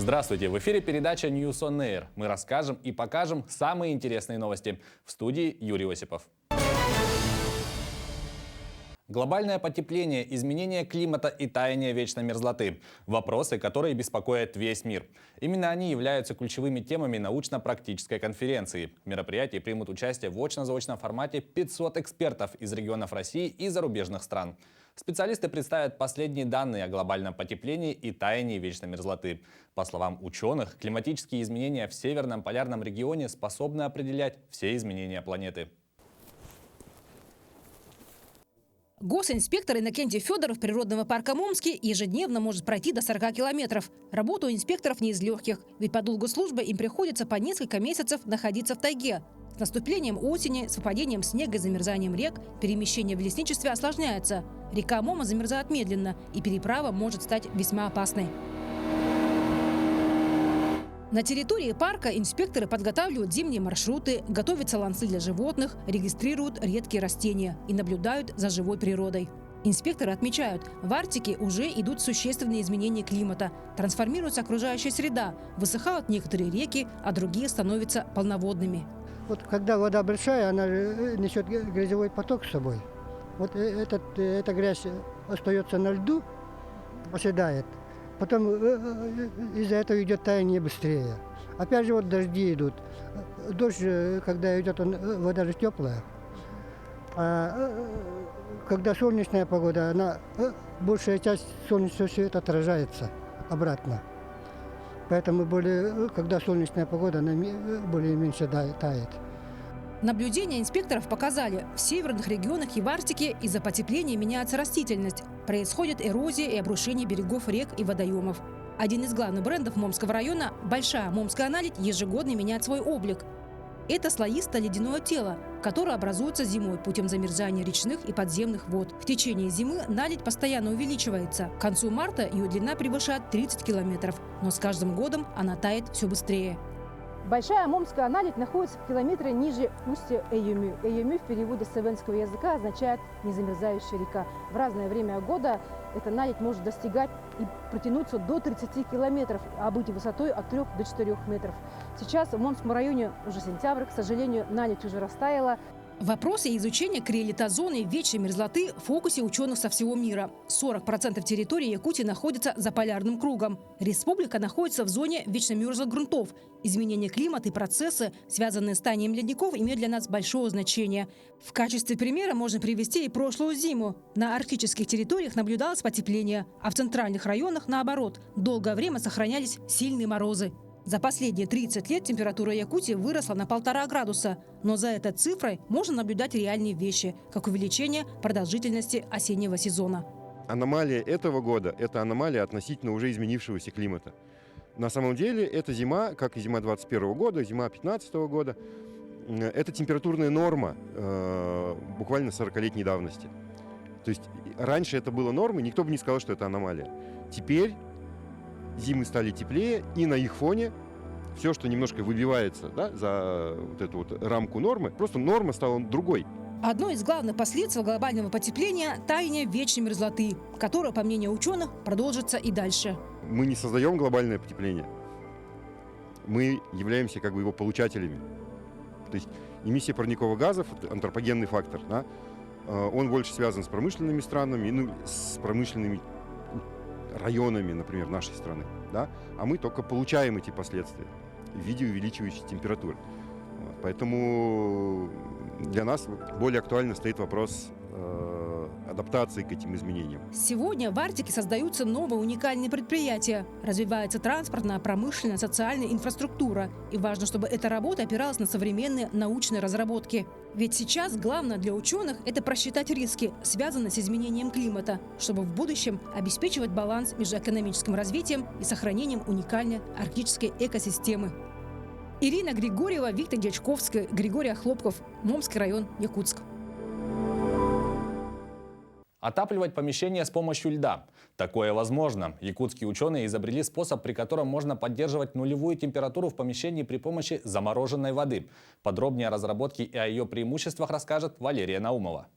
Здравствуйте! В эфире передача News on Air. Мы расскажем и покажем самые интересные новости. В студии Юрий Осипов. Глобальное потепление, изменение климата и таяние вечной мерзлоты – вопросы, которые беспокоят весь мир. Именно они являются ключевыми темами научно-практической конференции. В мероприятии примут участие в очно-заочном формате 500 экспертов из регионов России и зарубежных стран. Специалисты представят последние данные о глобальном потеплении и таянии вечной мерзлоты. По словам ученых, климатические изменения в Северном полярном регионе способны определять все изменения планеты. Госинспектор Иннокентий Федоров природного парка Момский ежедневно может пройти до 40 километров. Работа у инспекторов не из легких, ведь по долгу службы им приходится по несколько месяцев находиться в тайге. С наступлением осени, с выпадением снега и замерзанием рек перемещение в лесничестве осложняется. Река Мома замерзает медленно, и переправа может стать весьма опасной. На территории парка инспекторы подготавливают зимние маршруты, готовят салонцы для животных, регистрируют редкие растения и наблюдают за живой природой. Инспекторы отмечают, в Арктике уже идут существенные изменения климата, трансформируется окружающая среда, высыхают некоторые реки, а другие становятся полноводными. Вот когда вода большая, она несет грязевой поток с собой. Вот эта грязь остается на льду, оседает. Потом из-за этого идет таяние быстрее. Опять же, вот дожди идут. Дождь, когда идет, вода же теплая. А когда солнечная погода, большая часть солнечного света отражается обратно. Поэтому когда солнечная погода, она более меньше тает. Наблюдения инспекторов показали, в северных регионах и в Арктике из-за потепления меняется растительность. Происходит эрозия и обрушение берегов рек и водоемов. Один из главных брендов Момского района – Большая Момская наледь, ежегодно меняет свой облик. Это слоистое ледяное тело, которое образуется зимой путем замерзания речных и подземных вод. В течение зимы наледь постоянно увеличивается. К концу марта ее длина превышает 30 километров, но с каждым годом она тает все быстрее. Большая Момская наледь находится в километре ниже устья Эйюмю. Эйюмю в переводе с эвенского языка означает «незамерзающая река». В разное время года эта наледь может достигать и протянуться до 30 километров, а быть высотой от 3 до 4 метров. Сейчас в Момском районе уже сентябрь, к сожалению, наледь уже растаяла. Вопросы изучения криолитозоны вечной мерзлоты в фокусе ученых со всего мира. 40% территории Якутии находится за полярным кругом. Республика находится в зоне вечно мерзлых грунтов. Изменение климата и процессы, связанные с таянием ледников, имеют для нас большое значение. В качестве примера можно привести и прошлую зиму. На арктических территориях наблюдалось потепление, а в центральных районах, наоборот, долгое время сохранялись сильные морозы. За последние 30 лет температура Якутии выросла на 1,5 градуса, но за этой цифрой можно наблюдать реальные вещи, как увеличение продолжительности осеннего сезона. Аномалия этого года – это аномалия относительно уже изменившегося климата. На самом деле эта зима, как и зима 2021 года, зима 2015 года, это температурная норма буквально 40-летней давности. То есть раньше это было нормой, никто бы не сказал, что это аномалия. Теперь зимы стали теплее, и на их фоне все, что немножко выбивается, да, за вот эту вот рамку нормы, просто норма стала другой. Одно из главных последствий глобального потепления – таяние вечной мерзлоты, которое, по мнению ученых, продолжится и дальше. Мы не создаем глобальное потепление. Мы являемся как бы его получателями. То есть эмиссия парниковых газов – антропогенный фактор. Да? Он больше связан с промышленными странами, с промышленными районами, например, нашей страны, да? А мы только получаем эти последствия в виде увеличивающей температуры. Вот. Поэтому для нас более актуально стоит вопрос адаптации к этим изменениям. Сегодня в Арктике создаются новые уникальные предприятия. Развивается транспортная, промышленная, социальная инфраструктура. И важно, чтобы эта работа опиралась на современные научные разработки. Ведь сейчас главное для ученых – это просчитать риски, связанные с изменением климата, чтобы в будущем обеспечивать баланс между экономическим развитием и сохранением уникальной арктической экосистемы. Ирина Григорьева, Виктор Дьячковский, Григорий Хлопков, Момский район, Якутск. Отапливать помещение с помощью льда. Такое возможно. Якутские ученые изобрели способ, при котором можно поддерживать нулевую температуру в помещении при помощи замороженной воды. Подробнее о разработке и о ее преимуществах расскажет Валерия Наумова.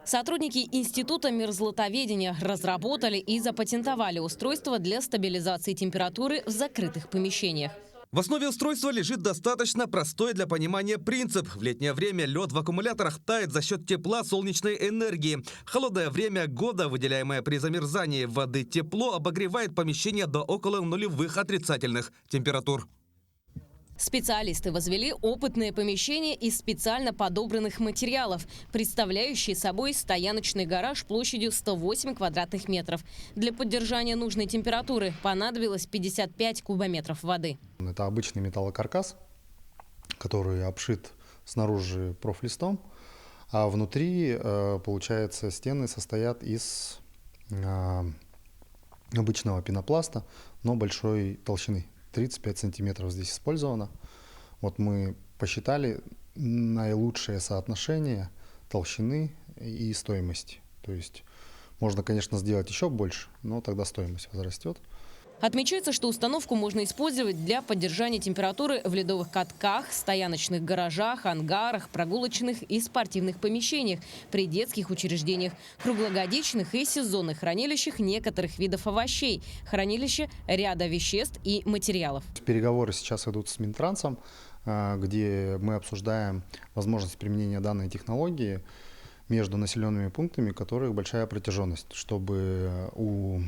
Сотрудники Института мерзлотоведения разработали и запатентовали устройство для стабилизации температуры в закрытых помещениях. В основе устройства лежит достаточно простой для понимания принцип. В летнее время лед в аккумуляторах тает за счет тепла солнечной энергии. В холодное время года, выделяемое при замерзании воды тепло, обогревает помещение до около нулевых отрицательных температур. Специалисты возвели опытное помещение из специально подобранных материалов, представляющие собой стояночный гараж площадью 108 квадратных метров. Для поддержания нужной температуры понадобилось 55 кубометров воды. Это обычный металлокаркас, который обшит снаружи профлистом, а внутри, получается, стены состоят из обычного пенопласта, но большой толщины. 35 сантиметров здесь использовано. Вот мы посчитали наилучшее соотношение толщины и стоимости. То есть можно, конечно, сделать еще больше, но тогда стоимость возрастет. Отмечается, что установку можно использовать для поддержания температуры в ледовых катках, стояночных гаражах, ангарах, прогулочных и спортивных помещениях, при детских учреждениях, круглогодичных и сезонных хранилищах некоторых видов овощей, хранилище ряда веществ и материалов. Переговоры сейчас идут с Минтрансом, где мы обсуждаем возможность применения данной технологии между населенными пунктами, у которых большая протяженность, чтобы у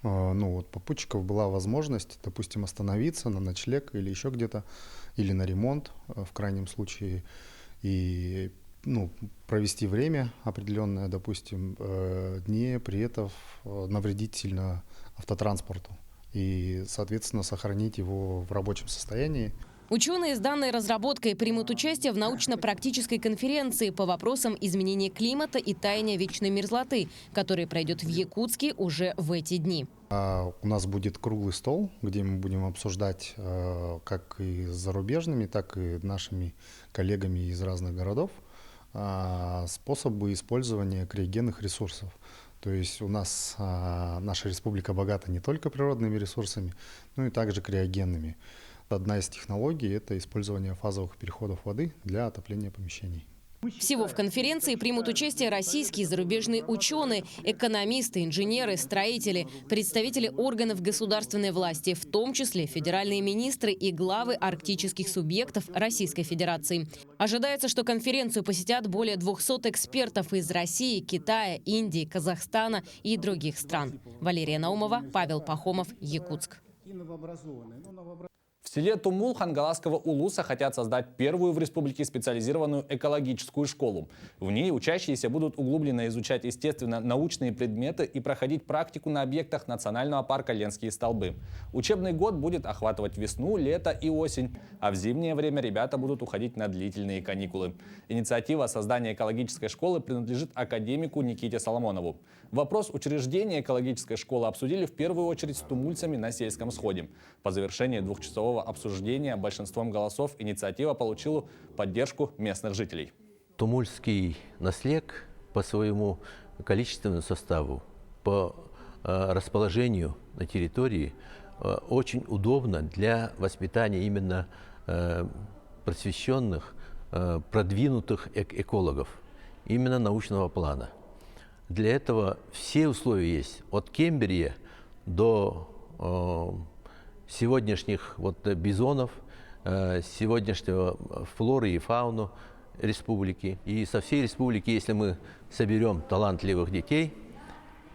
попутчиков была возможность, допустим, остановиться на ночлег или еще где-то, или на ремонт в крайнем случае, и провести время определенное, допустим, не при этом навредить сильно автотранспорту и, соответственно, сохранить его в рабочем состоянии. Ученые с данной разработкой примут участие в научно-практической конференции по вопросам изменения климата и таяния вечной мерзлоты, которая пройдет в Якутске уже в эти дни. У нас будет круглый стол, где мы будем обсуждать как и с зарубежными, так и нашими коллегами из разных городов способы использования криогенных ресурсов. То есть у нас наша республика богата не только природными ресурсами, но и также криогенными. Одна из технологий – это использование фазовых переходов воды для отопления помещений. Всего в конференции примут участие российские и зарубежные ученые, экономисты, инженеры, строители, представители органов государственной власти, в том числе федеральные министры и главы арктических субъектов Российской Федерации. Ожидается, что конференцию посетят более 200 экспертов из России, Китая, Индии, Казахстана и других стран. Валерия Наумова, Павел Пахомов, Якутск. В селе Тумул Хангаласского улуса хотят создать первую в республике специализированную экологическую школу. В ней учащиеся будут углубленно изучать естественно-научные предметы и проходить практику на объектах национального парка Ленские столбы. Учебный год будет охватывать весну, лето и осень, а в зимнее время ребята будут уходить на длительные каникулы. Инициатива создания экологической школы принадлежит академику Никите Соломонову. Вопрос учреждения экологической школы обсудили в первую очередь с тумульцами на сельском сходе. По завершении двухчасового обсуждения большинством голосов инициатива получила поддержку местных жителей. Тумульский наслег по своему количественному составу, по расположению на территории очень удобно для воспитания именно просвещенных, продвинутых экологов, именно научного плана. Для этого все условия есть, от Кембрия до сегодняшних бизонов, сегодняшнего флоры и фауну республики. И со всей республики, если мы соберем талантливых детей,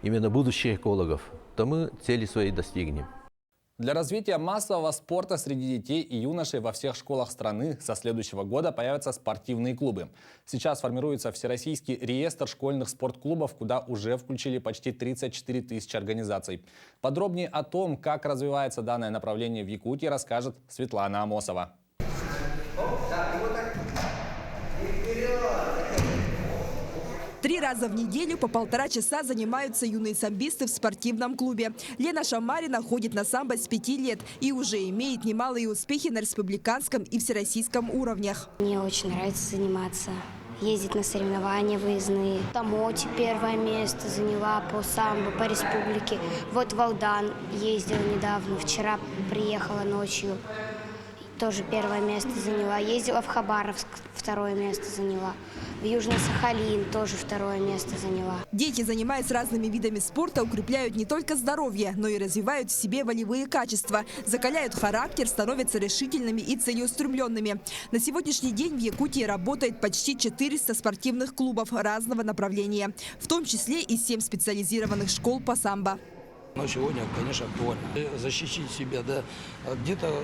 именно будущих экологов, то мы цели свои достигнем. Для развития массового спорта среди детей и юношей во всех школах страны со следующего года появятся спортивные клубы. Сейчас формируется всероссийский реестр школьных спортклубов, куда уже включили почти 34 тысячи организаций. Подробнее о том, как развивается данное направление в Якутии, расскажет Светлана Амосова. 3 раза в неделю по 1,5 часа занимаются юные самбисты в спортивном клубе. Лена Шамарина ходит на самбо с 5 лет и уже имеет немалые успехи на республиканском и всероссийском уровнях. Мне очень нравится заниматься, ездить на соревнования выездные. В Тамоте 1-е место заняла по самбо, по республике. Вот в Алдан ездила недавно, вчера приехала ночью. тоже первое место заняла. Ездила в Хабаровск, второе место заняла. В Южный Сахалин тоже второе место заняла. Дети, занимаясь разными видами спорта, укрепляют не только здоровье, но и развивают в себе волевые качества, закаляют характер, становятся решительными и целеустремленными. На сегодняшний день в Якутии работает почти 400 спортивных клубов разного направления, в том числе и 7 специализированных школ по самбо. Но сегодня, конечно, актуально. Защитить себя, да, где-то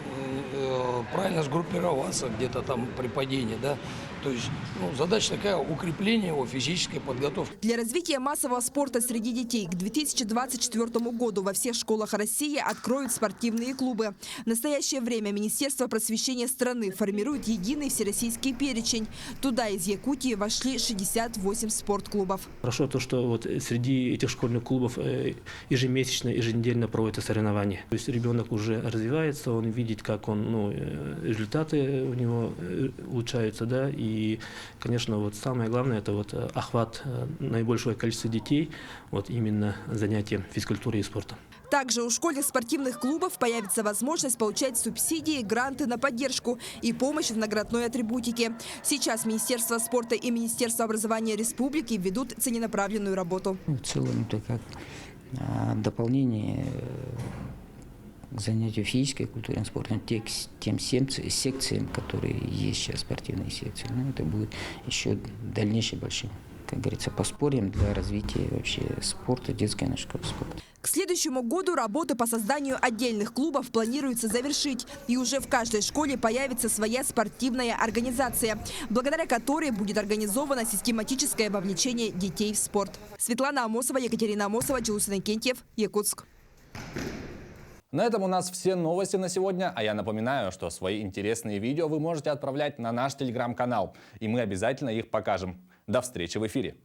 правильно сгруппироваться, где-то там при падении, да. То есть задача такая — укрепление его физической подготовки. Для развития массового спорта среди детей к 2024 году во всех школах России откроют спортивные клубы. В настоящее время Министерство просвещения страны формирует единый всероссийский перечень. Туда из Якутии вошли 68 спортклубов. Хорошо то, что вот среди этих школьных клубов ежемесячно, еженедельно проводятся соревнования. То есть ребенок уже развивается, он видит, как он, результаты у него улучшаются, да, и, конечно, вот самое главное — это вот охват наибольшего количества детей, вот именно занятием физкультурой и спортом. Также у школьных спортивных клубов появится возможность получать субсидии, гранты на поддержку и помощь в наградной атрибутике. Сейчас Министерство спорта и Министерство образования республики ведут целенаправленную работу. В целом это как дополнение к занятию физической культурой и спортом, тем секциям, которые есть сейчас, спортивные секции. Это будет еще дальнейшим большим, как говорится, подспорьем для развития вообще спорта, детской нашей школы спорта. К следующему году работы по созданию отдельных клубов планируется завершить. И уже в каждой школе появится своя спортивная организация, благодаря которой будет организовано систематическое вовлечение детей в спорт. Светлана Амосова, Екатерина Амосова, Челусин Кентьев, Якутск. На этом у нас все новости на сегодня, а я напоминаю, что свои интересные видео вы можете отправлять на наш телеграм-канал, и мы обязательно их покажем. До встречи в эфире!